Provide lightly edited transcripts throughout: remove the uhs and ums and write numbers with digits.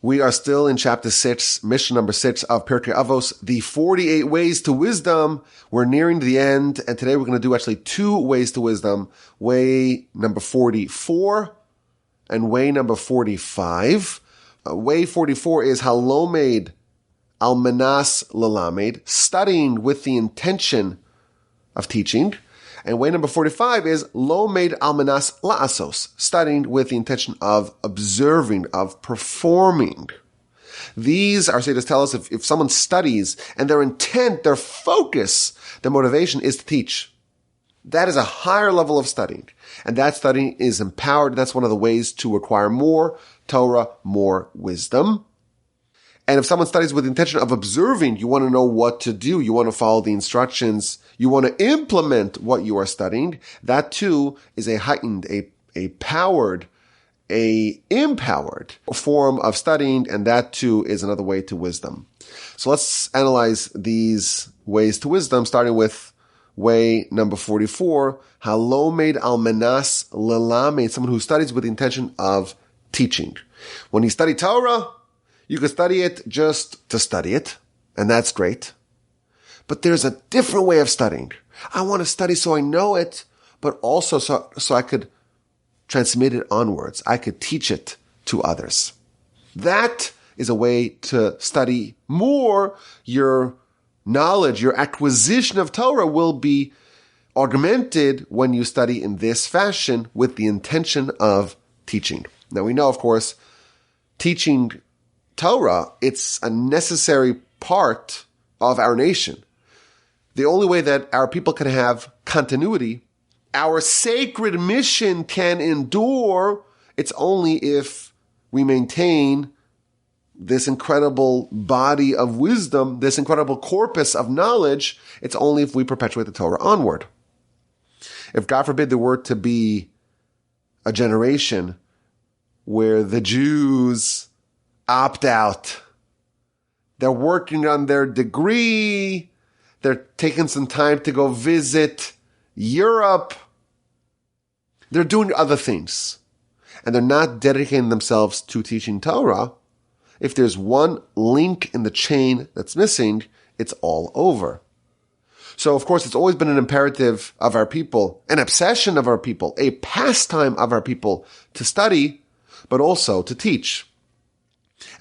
We are still in chapter 6, mission number 6 of Pirkei Avos, the 48 ways to wisdom. We're nearing the end, and today we're going to do actually 2 ways to wisdom. Way number 44 and way number 45. Way 44 is halomed almanas lelamed, studying with the intention of teaching. And way number 45 is lomed almanas la'asos, studying with the intention of observing, of performing. These, our sages tell us, if someone studies and their intent, their focus, their motivation is to teach, that is a higher level of studying. And that studying is empowered. That's one of the ways to acquire more Torah, more wisdom. And if someone studies with the intention of observing, you want to know what to do. You want to follow the instructions. You want to implement what you are studying. That too is a heightened, a powered, a empowered form of studying. And that too is another way to wisdom. So let's analyze these ways to wisdom, starting with way number 44, halomed almanas lelamed, someone who studies with the intention of teaching. When you study Torah, you can study it just to study it, and that's great. But there's a different way of studying. I want to study so I know it, but also so I could transmit it onwards. I could teach it to others. That is a way to study more. Your knowledge, your acquisition of Torah will be augmented when you study in this fashion with the intention of teaching. Now we know, of course, teaching Torah, it's a necessary part of our nation. The only way that our people can have continuity, our sacred mission can endure, it's only if we maintain this incredible body of wisdom, this incredible corpus of knowledge. It's only if we perpetuate the Torah onward. If, God forbid, there were to be a generation where the Jews opt out, they're working on their degree, they're taking some time to go visit Europe, they're doing other things, and they're not dedicating themselves to teaching Torah, if there's one link in the chain that's missing, it's all over. So, of course, it's always been an imperative of our people, an obsession of our people, a pastime of our people to study, but also to teach.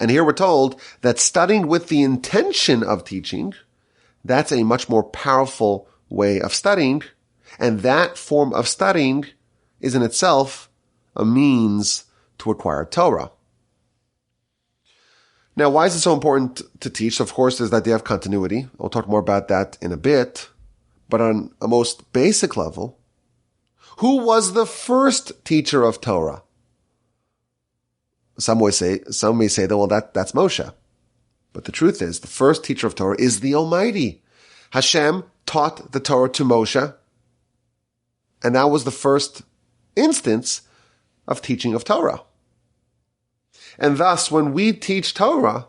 And here we're told that studying with the intention of teaching, that's a much more powerful way of studying. And that form of studying is in itself a means to acquire Torah. Now, why is it so important to teach? Of course, there's that idea of continuity. We'll talk more about that in a bit. But on a most basic level, who was the first teacher of Torah? Some may say that, that's Moshe. But the truth is, the first teacher of Torah is the Almighty. Hashem taught the Torah to Moshe, and that was the first instance of teaching of Torah. And thus, when we teach Torah,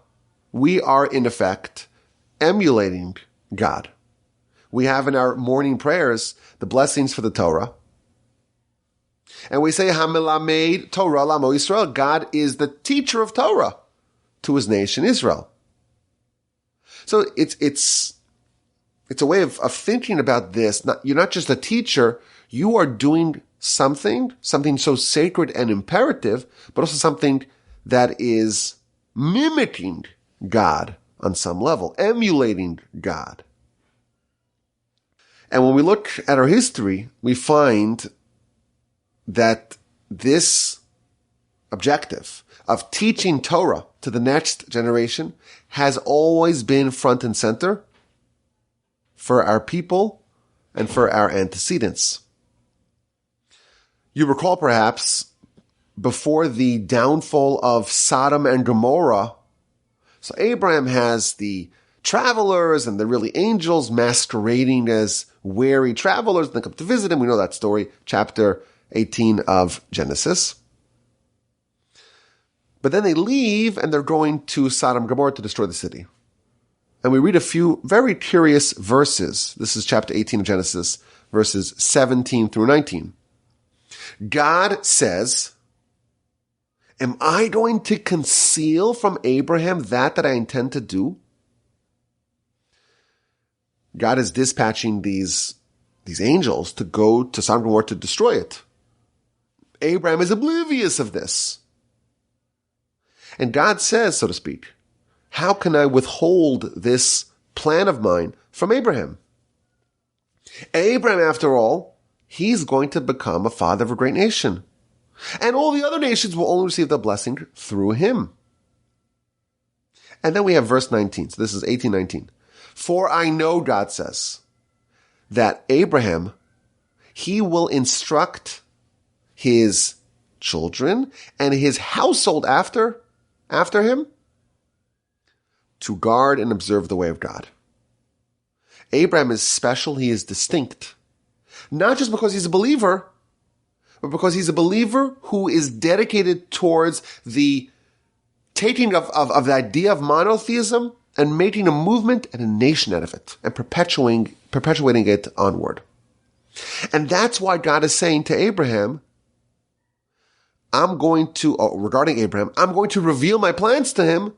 we are in effect emulating God. We have in our morning prayers the blessings for the Torah. And we say, Hamelamed Torah Lamo Yisrael. God is the teacher of Torah to his nation Israel. So it's a way of thinking about this. You're not just a teacher, you are doing something so sacred and imperative, but also something that is mimicking God on some level, emulating God. And when we look at our history, we find that this objective of teaching Torah to the next generation has always been front and center for our people and for our antecedents. You recall perhaps before the downfall of Sodom and Gomorrah, so Abraham has the travelers and the really angels masquerading as weary travelers. They come to visit him. We know that story, chapter 18 of Genesis. But then they leave and they're going to Sodom and Gomorrah to destroy the city. And we read a few very curious verses. This is chapter 18 of Genesis, verses 17 through 19. God says, Am I going to conceal from Abraham that I intend to do? God is dispatching these angels to go to Sodom and Gomorrah to destroy it. Abraham is oblivious of this. And God says, so to speak, how can I withhold this plan of mine from Abraham? Abraham, after all, he's going to become a father of a great nation. And all the other nations will only receive the blessing through him. And then we have verse 19. So this is 18:19. For I know, God says, that Abraham, he will instruct his children and his household after him to guard and observe the way of God. Abraham is special. He is distinct. Not just because he's a believer, but because he's a believer who is dedicated towards the taking of the idea of monotheism and making a movement and a nation out of it and perpetuating it onward. And that's why God is saying to Abraham, regarding Abraham, I'm going to reveal my plans to him,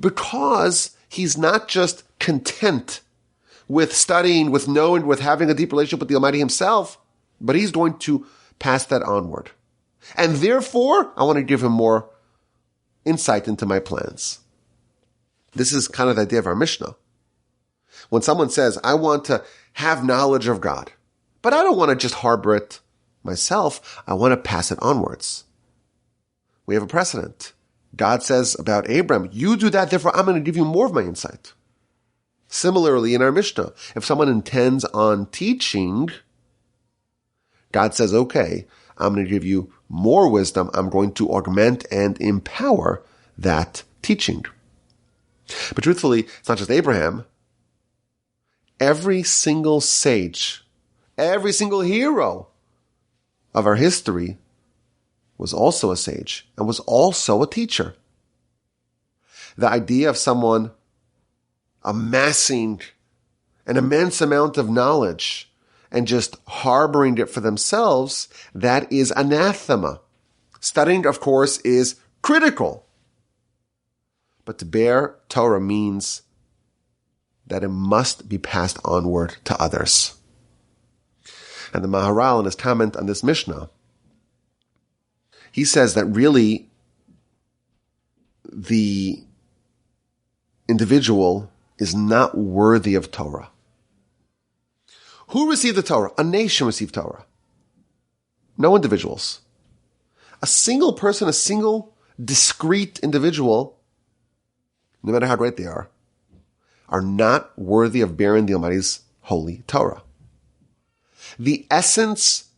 because he's not just content with studying, with knowing, with having a deep relationship with the Almighty himself, but he's going to pass that onward. And therefore, I want to give him more insight into my plans. This is kind of the idea of our Mishnah. When someone says, I want to have knowledge of God, but I don't want to just harbor it myself, I want to pass it onwards. We have a precedent. God says about Abram, you do that, therefore I'm going to give you more of my insight. Similarly, in our Mishnah, if someone intends on teaching, God says, okay, I'm going to give you more wisdom. I'm going to augment and empower that teaching. But truthfully, it's not just Abraham. Every single sage, every single hero of our history was also a sage and was also a teacher. The idea of someone amassing an immense amount of knowledge and just harboring it for themselves, that is anathema. Studying, of course, is critical. But to bear Torah means that it must be passed onward to others. And the Maharal, in his comment on this Mishnah, he says that really the individual is not worthy of Torah. Who received the Torah? A nation received Torah. No individuals. A single person, a single discrete individual, no matter how great they are not worthy of bearing the Almighty's holy Torah. The essence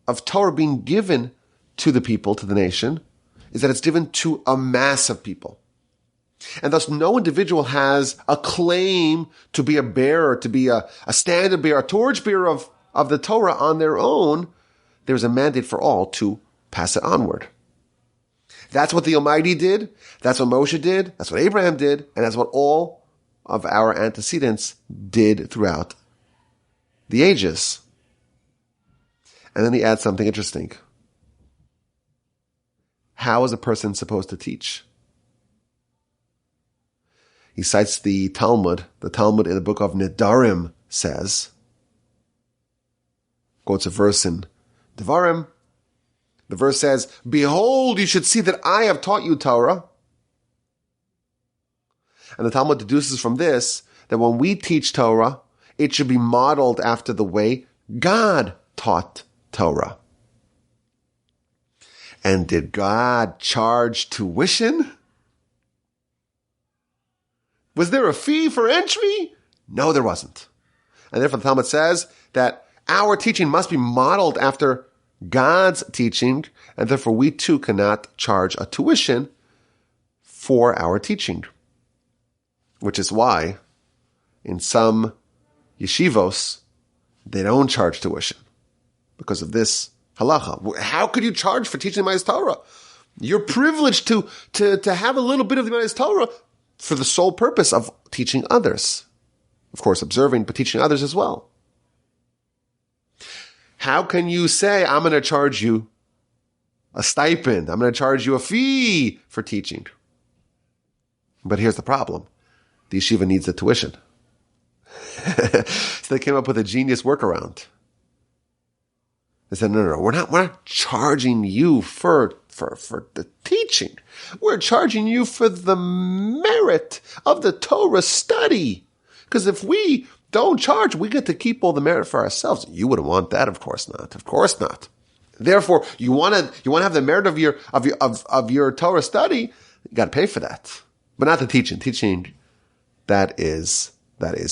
of Torah being given to the people, to the nation, is that it's given to a mass of people. And thus no individual has a claim to be a bearer, to be a standard bearer, a torch bearer of the Torah on their own. There's a mandate for all to pass it onward. That's what the Almighty did. That's what Moshe did. That's what Abraham did. And that's what all of our antecedents did throughout the ages. And then he adds something interesting. How is a person supposed to teach? He cites the Talmud. The Talmud in the book of Nedarim says, quotes a verse in Devarim. The verse says, behold, you should see that I have taught you Torah. And the Talmud deduces from this that when we teach Torah, it should be modeled after the way God taught Torah. And did God charge tuition? Was there a fee for entry? No, there wasn't. And therefore the Talmud says that our teaching must be modeled after God's teaching, and therefore we too cannot charge a tuition for our teaching. Which is why in some yeshivos, they don't charge tuition because of this halacha. How could you charge for teaching the Ma'aseh Torah? You're privileged to have a little bit of the Ma'aseh Torah for the sole purpose of teaching others. Of course, observing, but teaching others as well. How can you say, I'm going to charge you a stipend. I'm going to charge you a fee for teaching. But here's the problem. The yeshiva needs the tuition. So they came up with a genius workaround. They said, no, we're not charging you for the teaching. We're charging you for the merit of the Torah study. Because if we don't charge, we get to keep all the merit for ourselves. You wouldn't want that, of course not. Of course not. Therefore, you want to have the merit of your Torah study, you got to pay for that. But not the teaching. Teaching, that is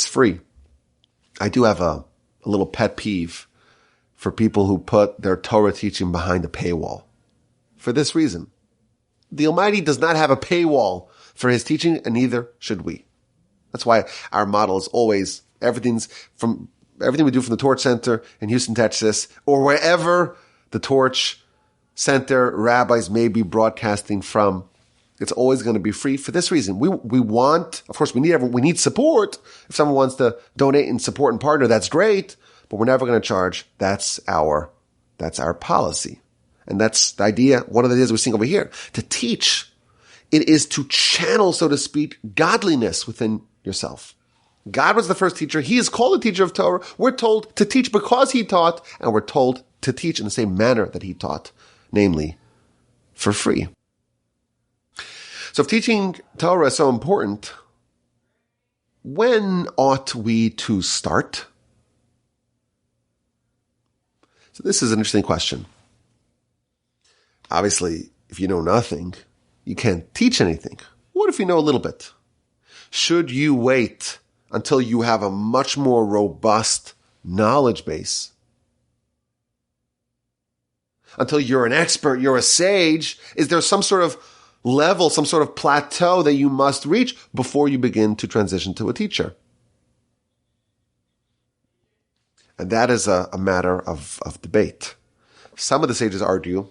free. I do have a little pet peeve for people who put their Torah teaching behind a paywall. For this reason, the Almighty does not have a paywall for His teaching, and neither should we. That's why our model is always everything we do from the Torch Center in Houston, Texas, or wherever the Torch Center rabbis may be broadcasting from. It's always going to be free for this reason. We want, of course, we need support. If someone wants to donate and support and partner, that's great, but we're never going to charge. That's our policy. And that's the idea, one of the ideas we're seeing over here. To teach, it is to channel, so to speak, godliness within yourself. God was the first teacher. He is called a teacher of Torah. We're told to teach because He taught, and we're told to teach in the same manner that He taught, namely for free. So if teaching Torah is so important, when ought we to start? So this is an interesting question. Obviously, if you know nothing, you can't teach anything. What if you know a little bit? Should you wait until you have a much more robust knowledge base? Until you're an expert, you're a sage? Is there some sort of level, some sort of plateau that you must reach before you begin to transition to a teacher? And that is a matter of debate. Some of the sages argue,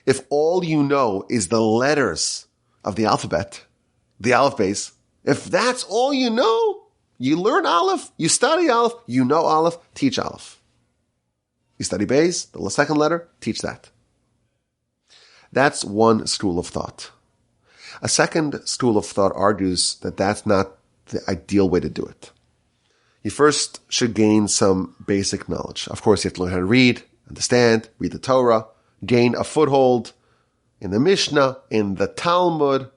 if all you know is the letters of the alphabet, the Aleph base, if that's all you know, you learn Aleph, you study Aleph, you know Aleph, teach Aleph. You study base, the second letter, teach that. That's one school of thought. A second school of thought argues that that's not the ideal way to do it. You first should gain some basic knowledge. Of course, you have to learn how to read, understand, read the Torah, gain a foothold in the Mishnah, in the Talmud,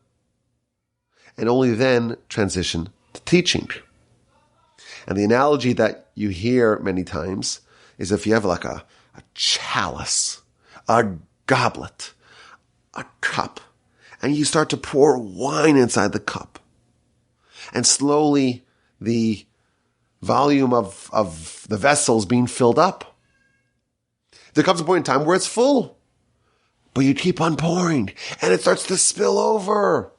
and only then transition to teaching. And the analogy that you hear many times is if you have like a chalice, a goblet, a cup, and you start to pour wine inside the cup. And slowly the volume of the vessel is being filled up. There comes a point in time where it's full, but you keep on pouring and it starts to spill over.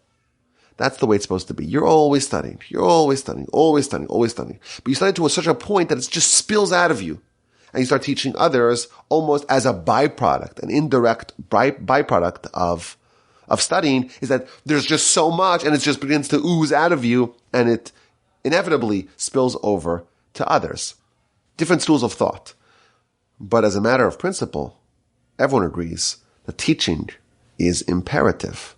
That's the way it's supposed to be. You're always studying. You're always studying, always studying, always studying. But you study to such a point that it just spills out of you. And you start teaching others almost as a byproduct, an indirect byproduct of studying, is that there's just so much and it just begins to ooze out of you and it inevitably spills over to others. Different schools of thought. But as a matter of principle, everyone agrees that teaching is imperative.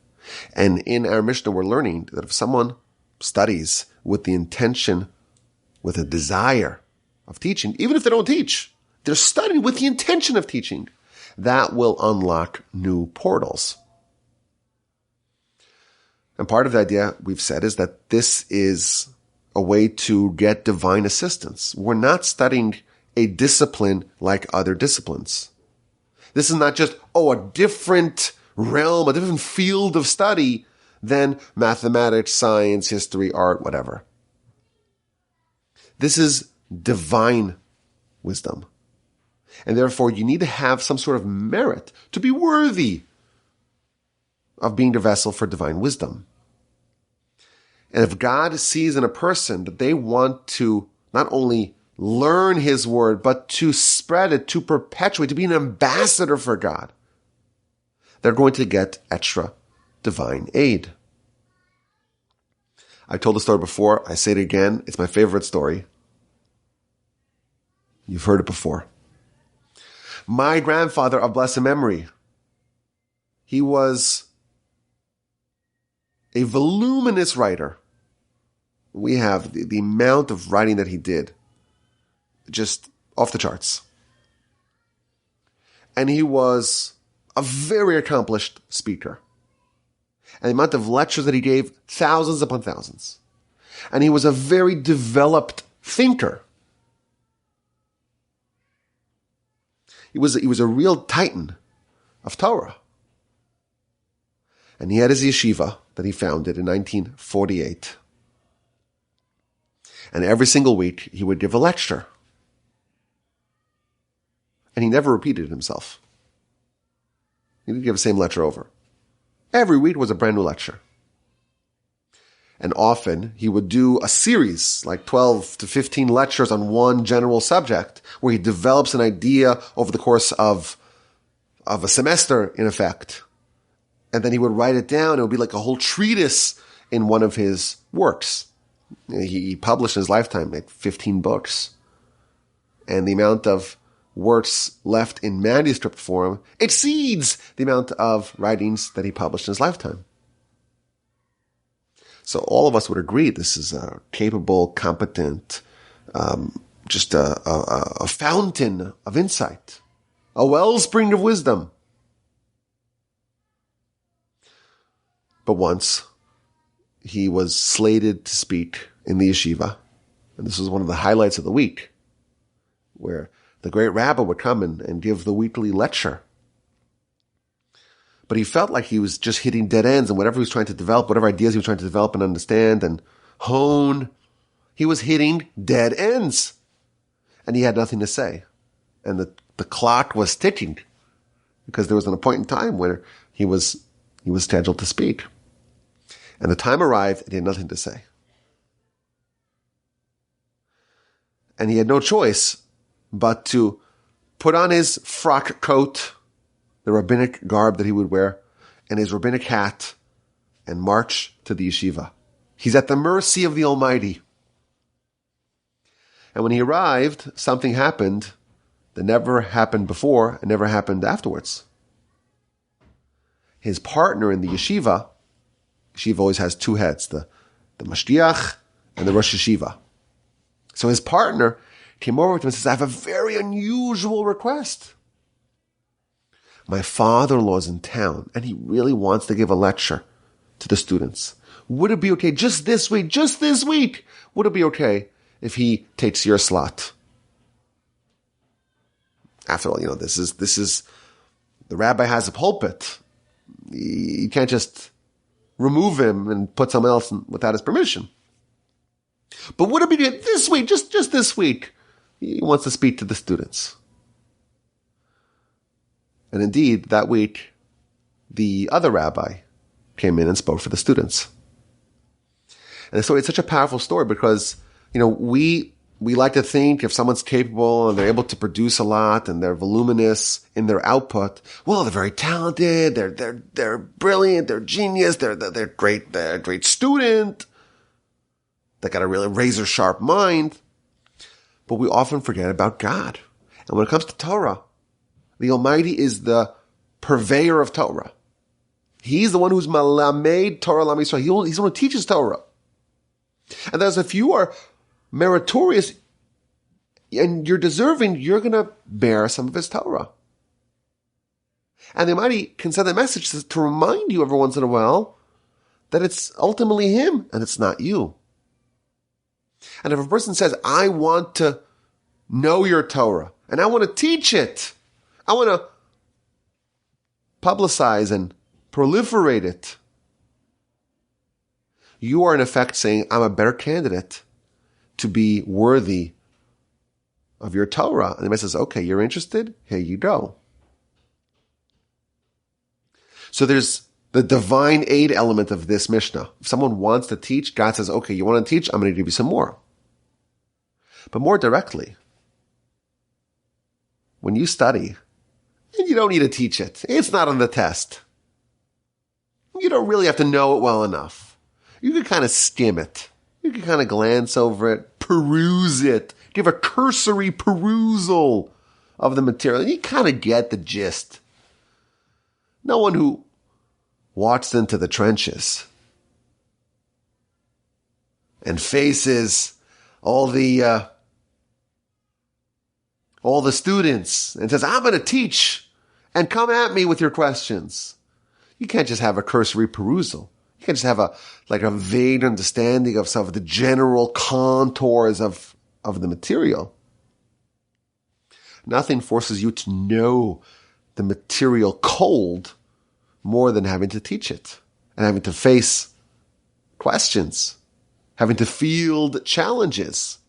And in our Mishnah, we're learning that if someone studies with the intention, with a desire of teaching, even if they don't teach, they're studying with the intention of teaching, that will unlock new portals. And part of the idea we've said is that this is a way to get divine assistance. We're not studying a discipline like other disciplines. This is not just, a different realm, a different field of study than mathematics, science, history, art, whatever. This is divine wisdom. And therefore, you need to have some sort of merit to be worthy of being the vessel for divine wisdom. And if God sees in a person that they want to not only learn His word, but to spread it, to perpetuate, to be an ambassador for God, they're going to get extra divine aid. I told the story before. I say it again. It's my favorite story. You've heard it before. My grandfather of blessed memory He was a voluminous writer. We have the amount of writing that he did, just off the charts. And he was a very accomplished speaker. And the amount of lectures that he gave, thousands upon thousands. And he was a very developed thinker. He was a real titan of Torah. And he had his yeshiva that he founded in 1948. And every single week he would give a lecture. And he never repeated himself. He didn't give the same lecture over. Every week was a brand new lecture. And often he would do a series, like 12 to 15 lectures on one general subject, where he develops an idea over the course of a semester, in effect. And then he would write it down. It would be like a whole treatise in one of his works. He published in his lifetime like 15 books. And the amount of works left in manuscript form exceeds the amount of writings that he published in his lifetime. So all of us would agree this is a capable, competent, just a fountain of insight, a wellspring of wisdom. But once he was slated to speak in the yeshiva, and this was one of the highlights of the week, where the great rabbi would come and give the weekly lecture. But he felt like he was just hitting dead ends, and whatever he was trying to develop, whatever ideas he was trying to develop and understand and hone, he was hitting dead ends. And he had nothing to say. And the clock was ticking, because there was an appointed time where he was scheduled to speak. And the time arrived and he had nothing to say. And he had no choice but to put on his frock coat, the rabbinic garb that he would wear, and his rabbinic hat, and march to the yeshiva. He's at the mercy of the Almighty. And when he arrived, something happened that never happened before and never happened afterwards. His partner in the yeshiva always has two heads, the mashgiach and the rosh yeshiva. So his partner came over to him and says, I have a very unusual request. My father-in-law's in town, and he really wants to give a lecture to the students. Would it be okay just this week, would it be okay if he takes your slot? After all, this is, the rabbi has a pulpit. You can't just remove him and put someone else without his permission. But would it be this week, just this week? He wants to speak to the students. And indeed, that week, the other rabbi came in and spoke for the students. And the story, it's such a powerful story because, we like to think if someone's capable and they're able to produce a lot and they're voluminous in their output, well, they're very talented, they're brilliant, they're genius, they're great, they're a great student, they got a really razor sharp mind. But we often forget about God. And when it comes to Torah, the Almighty is the purveyor of Torah. He's the one who's malamed Torah lam Yisrael. He's the one who teaches Torah. And thus, if you are meritorious and you're deserving, you're going to bear some of his Torah. And the Almighty can send a message to remind you every once in a while that it's ultimately him and it's not you. And if a person says, I want to know your Torah and I want to teach it, I want to publicize and proliferate it, you are in effect saying, I'm a better candidate to be worthy of your Torah. And the man says, okay, you're interested? Here you go. So there's the divine aid element of this Mishnah. If someone wants to teach, God says, okay, you want to teach? I'm going to give you some more. But more directly, when you study, and you don't need to teach it. It's not on the test. You don't really have to know it well enough. You can kind of skim it. You can kind of glance over it, peruse it, give a cursory perusal of the material. You kind of get the gist. No one who walks into the trenches and faces all the students and says, I'm going to teach, and come at me with your questions. You can't just have a cursory perusal. You can't just have a vague understanding of some of the general contours of the material. Nothing forces you to know the material cold more than having to teach it and having to face questions, having to field challenges.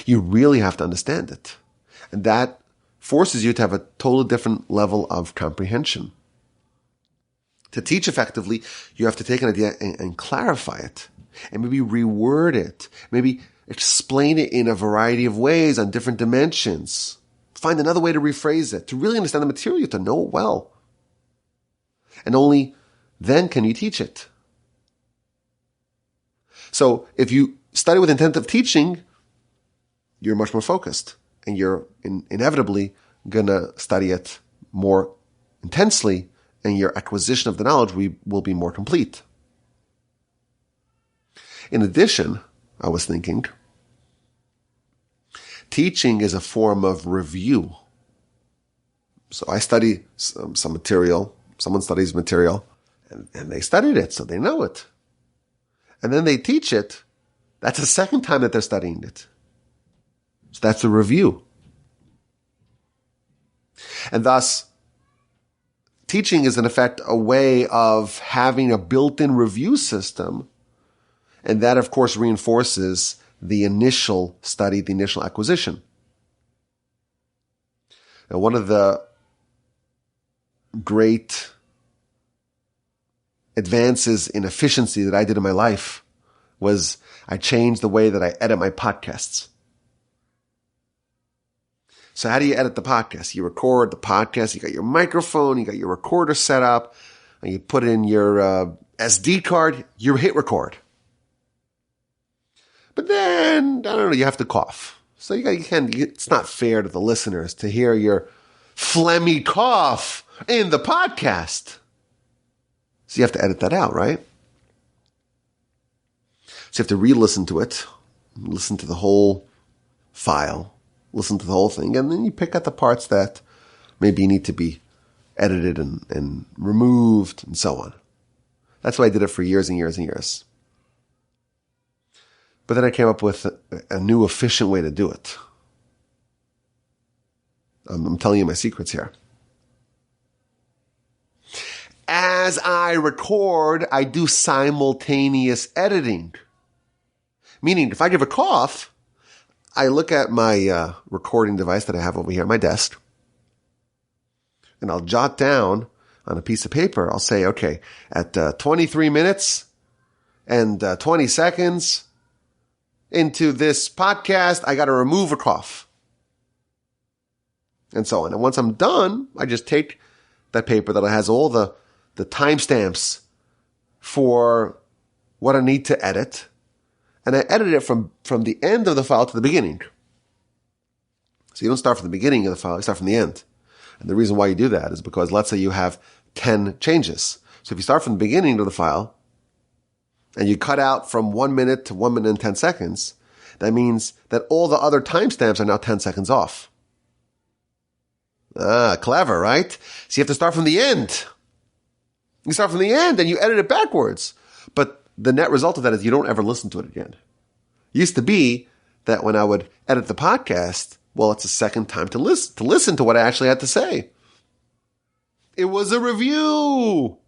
You really have to understand it. And that forces you to have a totally different level of comprehension. To teach effectively, you have to take an idea and clarify it, and maybe reword it, maybe explain it in a variety of ways on different dimensions. Find another way to rephrase it, to really understand the material, to know it well. And only then can you teach it. So if you study with intent of teaching, you're much more focused, and you're inevitably going to study it more intensely, and your acquisition of the knowledge will be more complete. In addition, I was thinking, teaching is a form of review. So I study some material, someone studies material, and they studied it, so they know it. And then they teach it. That's the second time that they're studying it. So that's a review. And thus, teaching is in effect a way of having a built-in review system. And that, of course, reinforces the initial study, the initial acquisition. Now, one of the great advances in efficiency that I did in my life was I changed the way that I edit my podcasts. So how do you edit the podcast? You record the podcast, you got your microphone, you got your recorder set up, and you put in your SD card, you hit record. But then, I don't know, you have to cough. So it's not fair to the listeners to hear your phlegmy cough in the podcast. So you have to edit that out, right? So you have to re-listen to it, listen to the whole file, listen to the whole thing, and then you pick out the parts that maybe need to be edited and removed and so on. That's why I did it for years and years and years. But then I came up with a new efficient way to do it. I'm telling you my secrets here. As I record, I do simultaneous editing. Meaning, if I give a cough, I look at my recording device that I have over here at my desk, and I'll jot down on a piece of paper, I'll say, okay, at 23 minutes and 20 seconds into this podcast, I got to remove a cough. And so on. And once I'm done, I just take that paper that has all the timestamps for what I need to edit, and I edit it from the end of the file to the beginning. So you don't start from the beginning of the file, you start from the end. And the reason why you do that is because let's say you have 10 changes. So if you start from the beginning of the file, and you cut out from 1 minute to 1 minute and 10 seconds, that means that all the other timestamps are now 10 seconds off. Clever, right? So you have to start from the end. You start from the end and you edit it backwards. But the net result of that is you don't ever listen to it again. It used to be that when I would edit the podcast, well, it's a second time to listen to what I actually had to say. It was a review.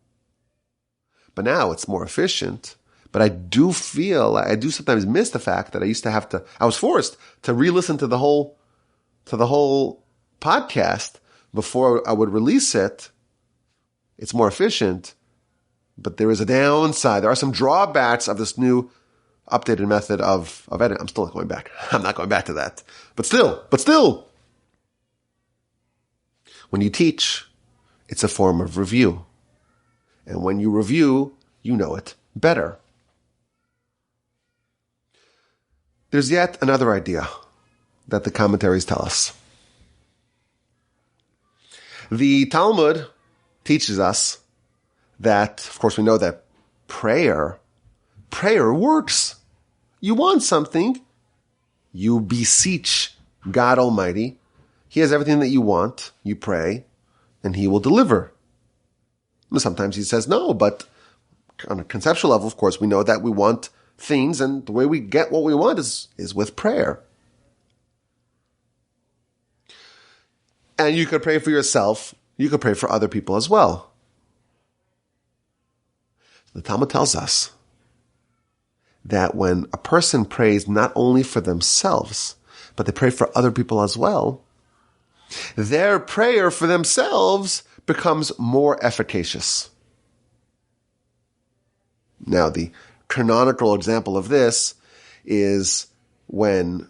But now it's more efficient. But I do sometimes miss the fact that I was forced to re-listen to the whole podcast before I would release it. It's more efficient, but there is a downside. There are some drawbacks of this new updated method of editing. I'm still not going back. I'm not going back to that. But still, when you teach, it's a form of review. And when you review, you know it better. There's yet another idea that the commentaries tell us. The Talmud teaches us that, of course, we know that prayer works. You want something, you beseech God Almighty. He has everything that you want. You pray, and He will deliver. Sometimes He says no, but on a conceptual level, of course, we know that we want things, and the way we get what we want is with prayer. And you could pray for yourself. You could pray for other people as well. The Talmud tells us that when a person prays not only for themselves, but they pray for other people as well, their prayer for themselves becomes more efficacious. Now, the canonical example of this is when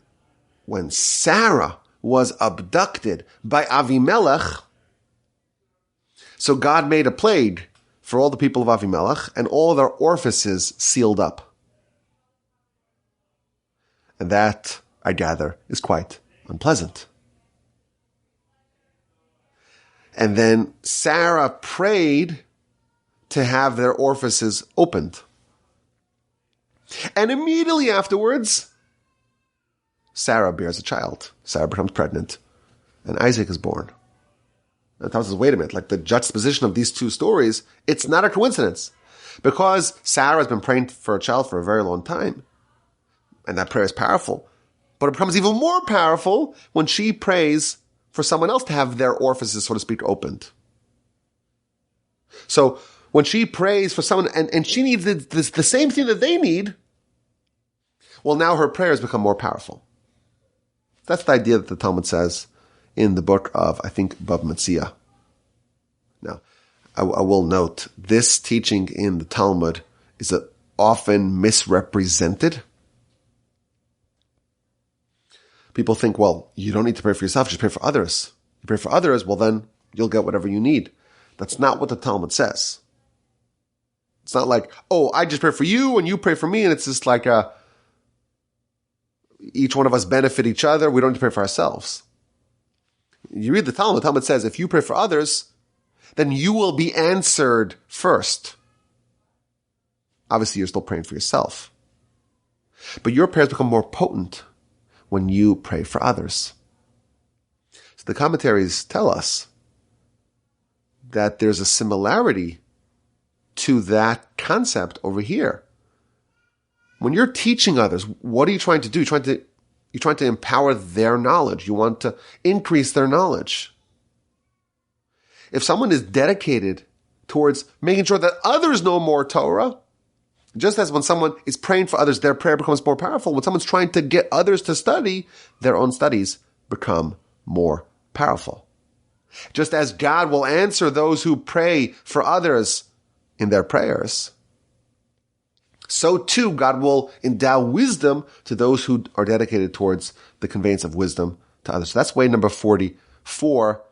Sarah was abducted by Avimelech. So God made a plague for all the people of Avimelech, and all their orifices sealed up. And that, I gather, is quite unpleasant. And then Sarah prayed to have their orifices opened. And immediately afterwards, Sarah bears a child. Sarah becomes pregnant, and Isaac is born. And Thomas says, wait a minute, like the juxtaposition of these two stories, it's not a coincidence. Because Sarah has been praying for a child for a very long time, and that prayer is powerful. But it becomes even more powerful when she prays for someone else to have their orifices, so to speak, opened. So when she prays for someone, and she needs the same thing that they need, well, now her prayers become more powerful. That's the idea that the Talmud says in the book of, I think, Bava Metzia. Now, I will note, this teaching in the Talmud is often misrepresented. People think, well, you don't need to pray for yourself, just pray for others. You pray for others, well then, you'll get whatever you need. That's not what the Talmud says. It's not like, oh, I just pray for you and you pray for me, and it's just like each one of us benefit each other. We don't need to pray for ourselves. You read the Talmud says, if you pray for others, then you will be answered first. Obviously, you're still praying for yourself. But your prayers become more potent when you pray for others. So the commentaries tell us that there's a similarity to that concept over here. When you're teaching others, what are you trying to do? You're trying to empower their knowledge. You want to increase their knowledge. If someone is dedicated towards making sure that others know more Torah, just as when someone is praying for others, their prayer becomes more powerful. When someone's trying to get others to study, their own studies become more powerful. Just as God will answer those who pray for others in their prayers, so too God will endow wisdom to those who are dedicated towards the conveyance of wisdom to others. So that's way number 44,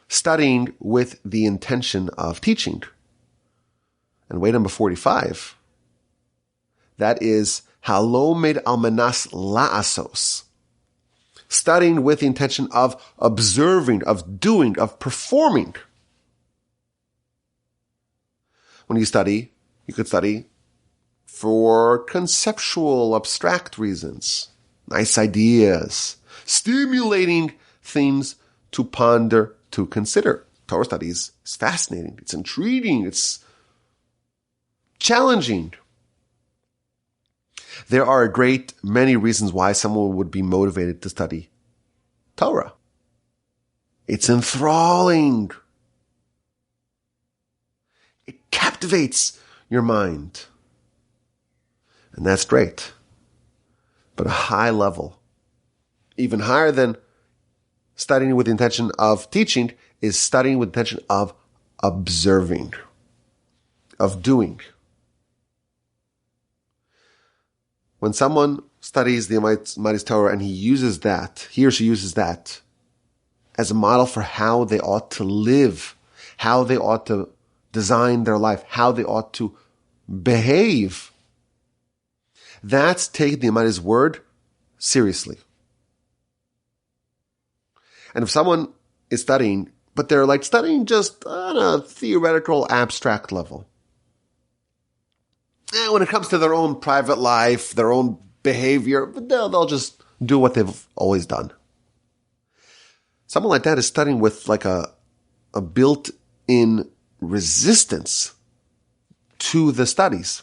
studying with the intention of teaching. And way number 45, that is halomed almanas la'asos, studying with the intention of observing, of doing, of performing. When you study, you could study for conceptual, abstract reasons, nice ideas, stimulating things to ponder, to consider. Torah studies is fascinating, it's intriguing, it's challenging. There are a great many reasons why someone would be motivated to study Torah. It's enthralling. It captivates your mind. And that's great. But a high level, even higher than studying with the intention of teaching, is studying with the intention of observing, of doing. When someone studies the Almighty's Torah and he or she uses that as a model for how they ought to live, how they ought to design their life, how they ought to behave, that's taking the Almighty's word seriously. And if someone is studying, but they're like studying just on a theoretical, abstract level, when it comes to their own private life, their own behavior, they'll just do what they've always done. Someone like that is studying with like a built-in resistance to the studies.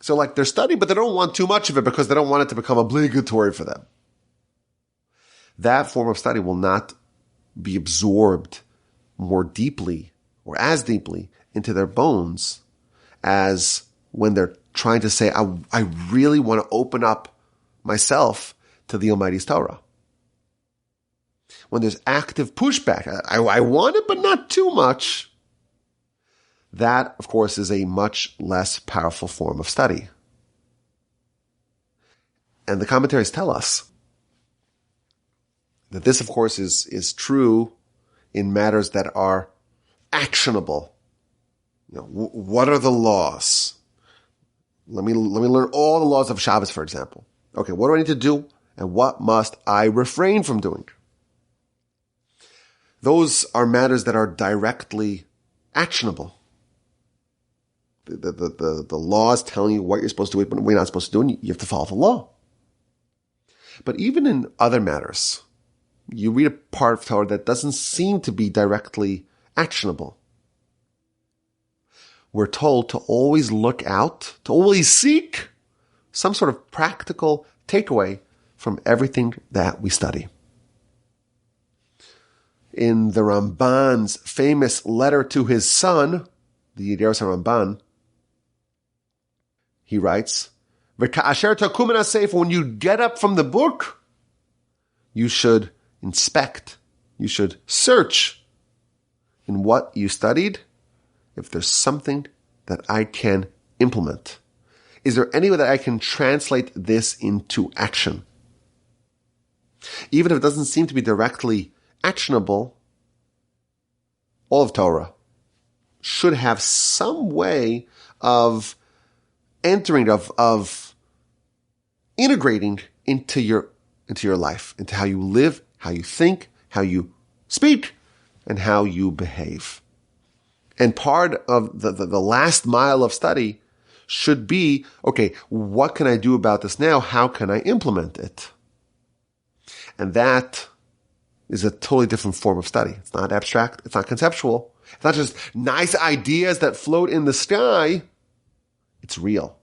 So like they're studying, but they don't want too much of it because they don't want it to become obligatory for them. That form of study will not be absorbed more deeply or as deeply into their bones as when they're trying to say, I really want to open up myself to the Almighty's Torah. When there's active pushback, I want it, but not too much. That, of course, is a much less powerful form of study. And the commentaries tell us that this, of course, is true in matters that are actionable. What are the laws? Let me learn all the laws of Shabbos, for example. Okay, what do I need to do, and what must I refrain from doing? Those are matters that are directly actionable. The law is telling you what you're supposed to do, but what you're not supposed to do, and you have to follow the law. But even in other matters, you read a part of Torah that doesn't seem to be directly actionable. We're told to always look out, to always seek some sort of practical takeaway from everything that we study. In the Ramban's famous letter to his son, the Yideros Ramban, he writes, "V'ka'asher takum min ha-sefer," when you get up from the book, you should inspect, you should search in what you studied, if there's something that I can implement. Is there any way that I can translate this into action? Even if it doesn't seem to be directly actionable, all of Torah should have some way of entering, of integrating into your life, into how you live, how you think, how you speak, and how you behave. And part of the last mile of study should be, okay, what can I do about this now? How can I implement it? And that is a totally different form of study. It's not abstract. It's not conceptual. It's not just nice ideas that float in the sky. It's real.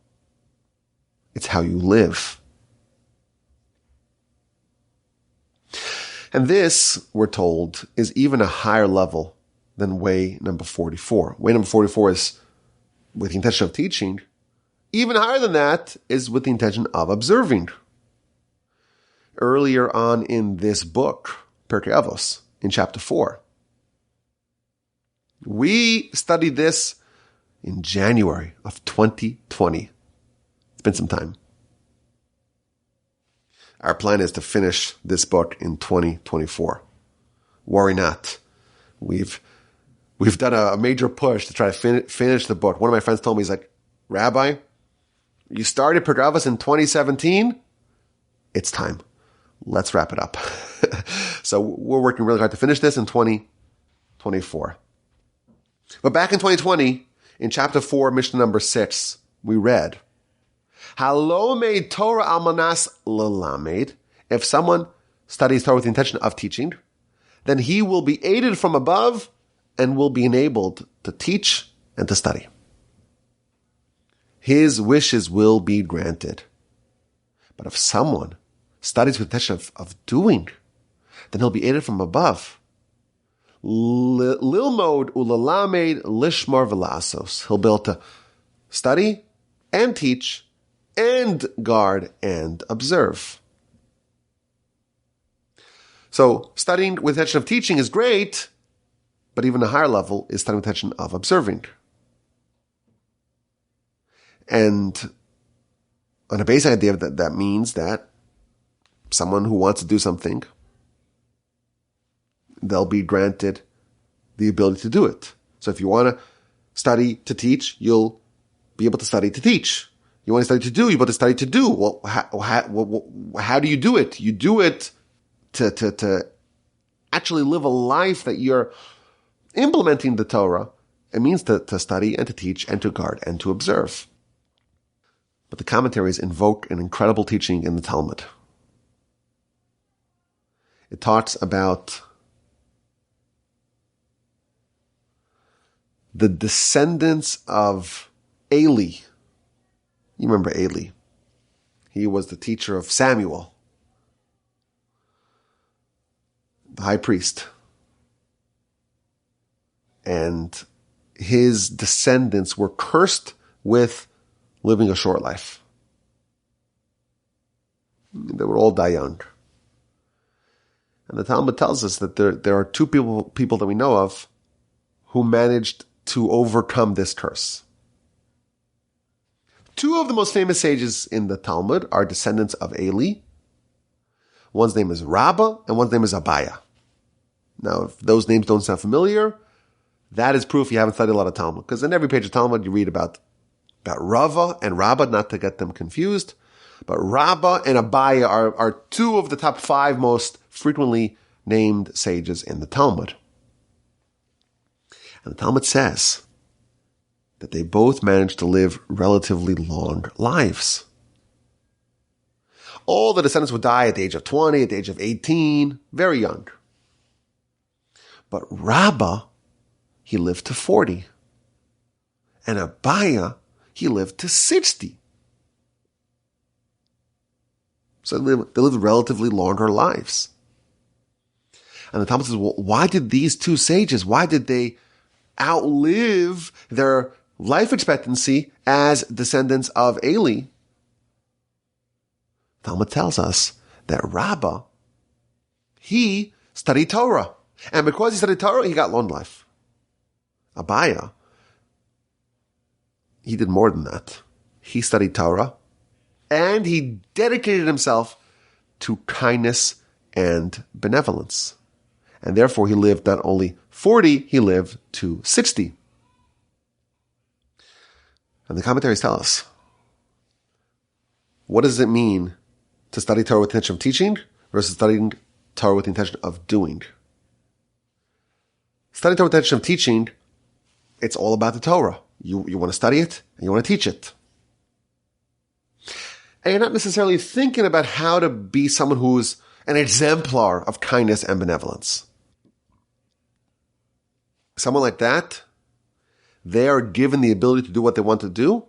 It's how you live. And this, we're told, is even a higher level than way number 44. Way number 44 is with the intention of teaching. Even higher than that is with the intention of observing. Earlier on in this book, Pirkei Avos, in chapter 4, we studied this in January of 2020. It's been some time. Our plan is to finish this book in 2024. Worry not. We've done a major push to try to finish the book. One of my friends told me, he's like, Rabbi, you started Pirkei Avos in 2017. It's time. Let's wrap it up. So we're working really hard to finish this in 2024. But back in 2020, in chapter 4, Mishnah number 6, we read, Halo made Torah almanas lelamed. If someone studies Torah with the intention of teaching, then he will be aided from above and will be enabled to teach and to study. His wishes will be granted. But if someone studies with the intention of doing, then he'll be aided from above. Lilmod ulalamed lishmar v'lasos. He'll be able to study and teach and guard and observe. So studying with the intention of teaching is great, but even a higher level is studying with the intention of observing. And on a basic idea, that means that someone who wants to do something, they'll be granted the ability to do it. So if you want to study to teach, you'll be able to study to teach. You want to study to do, you're able to study to do. Well, how do you do it? You do it to actually live a life that you're implementing the Torah It means to study and to teach and to guard and to observe. But the commentaries invoke an incredible teaching in the Talmud. It talks about the descendants of Eli. You remember Eli. He was the teacher of Samuel, the high priest. And his descendants were cursed with living a short life. They would all die young. And the Talmud tells us that there are two people that we know of who managed to overcome this curse. Two of the most famous sages in the Talmud are descendants of Eli. One's name is Rabbah and one's name is Abaye. Now, if those names don't sound familiar, that is proof you haven't studied a lot of Talmud. Because in every page of Talmud you read about Rava and Rabbah, not to get them confused. But Rabbah and Abaye are two of the top 5 most frequently named sages in the Talmud. And the Talmud says that they both managed to live relatively long lives. All the descendants would die at the age of 20, at the age of 18, very young. But Rabbah, he lived to 40. And Abaye, he lived to 60. So they lived relatively longer lives. And the Talmud says, well, why did these two sages, why did they outlive their life expectancy as descendants of Eli? Talmud tells us that Rabbah, he studied Torah. And because he studied Torah, he got long life. Abaye, he did more than that. He studied Torah and he dedicated himself to kindness and benevolence. And therefore he lived not only 40, he lived to 60. And the commentaries tell us, what does it mean to study Torah with the intention of teaching versus studying Torah with the intention of doing? Studying Torah with the intention of teaching, it's all about the Torah. You want to study it and you want to teach it. And you're not necessarily thinking about how to be someone who's an exemplar of kindness and benevolence. Someone like that, they are given the ability to do what they want to do.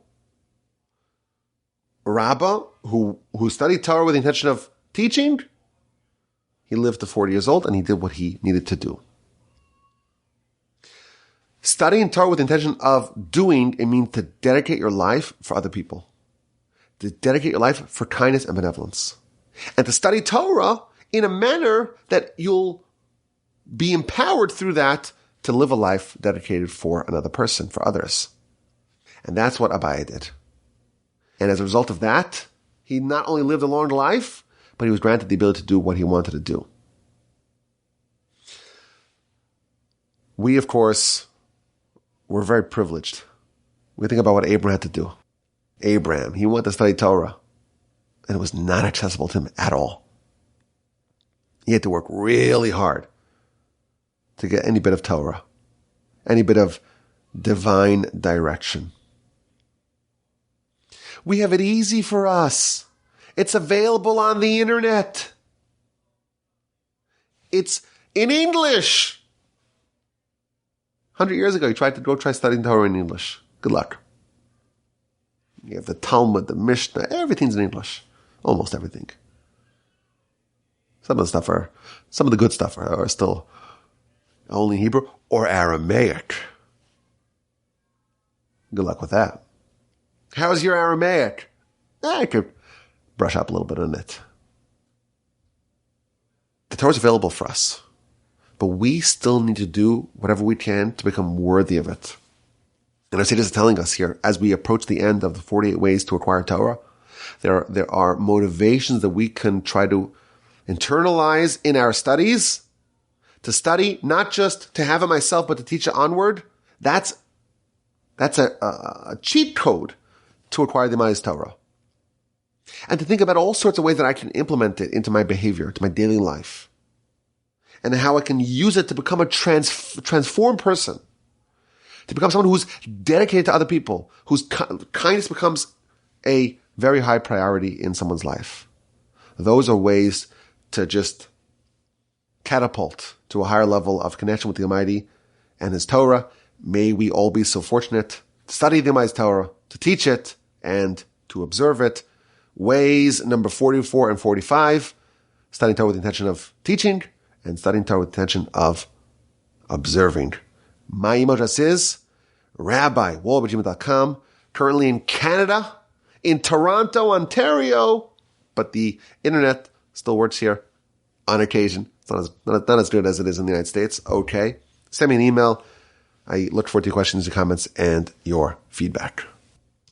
Rabbah, who studied Torah with the intention of teaching, he lived to 40 years old and he did what he needed to do. Studying Torah with the intention of doing, it means to dedicate your life for other people. To dedicate your life for kindness and benevolence. And to study Torah in a manner that you'll be empowered through that to live a life dedicated for another person, for others. And that's what Abaye did. And as a result of that, he not only lived a long life, but he was granted the ability to do what he wanted to do. We, of course, were very privileged. We think about what Abraham had to do. Abraham, he wanted to study Torah, and it was not accessible to him at all. He had to work really hard to get any bit of Torah, any bit of divine direction. We have it easy for us. It's available on the internet. It's in English. 100 years ago, you tried to go try studying Torah in English. Good luck. You have the Talmud, the Mishnah, everything's in English. Almost everything. Some of the good stuff are still only in Hebrew or Aramaic. Good luck with that. How's your Aramaic? I could brush up a little bit on it. The Torah is available for us, but we still need to do whatever we can to become worthy of it. And our sages is telling us here, as we approach the end of the 48 ways to acquire Torah, there are motivations that we can try to internalize in our studies, to study, not just to have it myself, but to teach it onward. That's a cheat code to acquire the Ma'is Torah. And to think about all sorts of ways that I can implement it into my behavior, to my daily life. And how I can use it to become a transformed person. to become someone who's dedicated to other people, whose kindness becomes a very high priority in someone's life. Those are ways to just catapult to a higher level of connection with the Almighty and His Torah. May we all be so fortunate to study the Almighty's Torah, to teach it, and to observe it. Ways number 44 and 45, studying Torah with the intention of teaching, and studying Torah with the intention of observing. My email address is rabbi@gmail.com, currently in Canada, in Toronto, Ontario, but the internet still works here on occasion. It's not as good as it is in the United States. Okay. Send me an email. I look forward to your questions, your comments, and your feedback.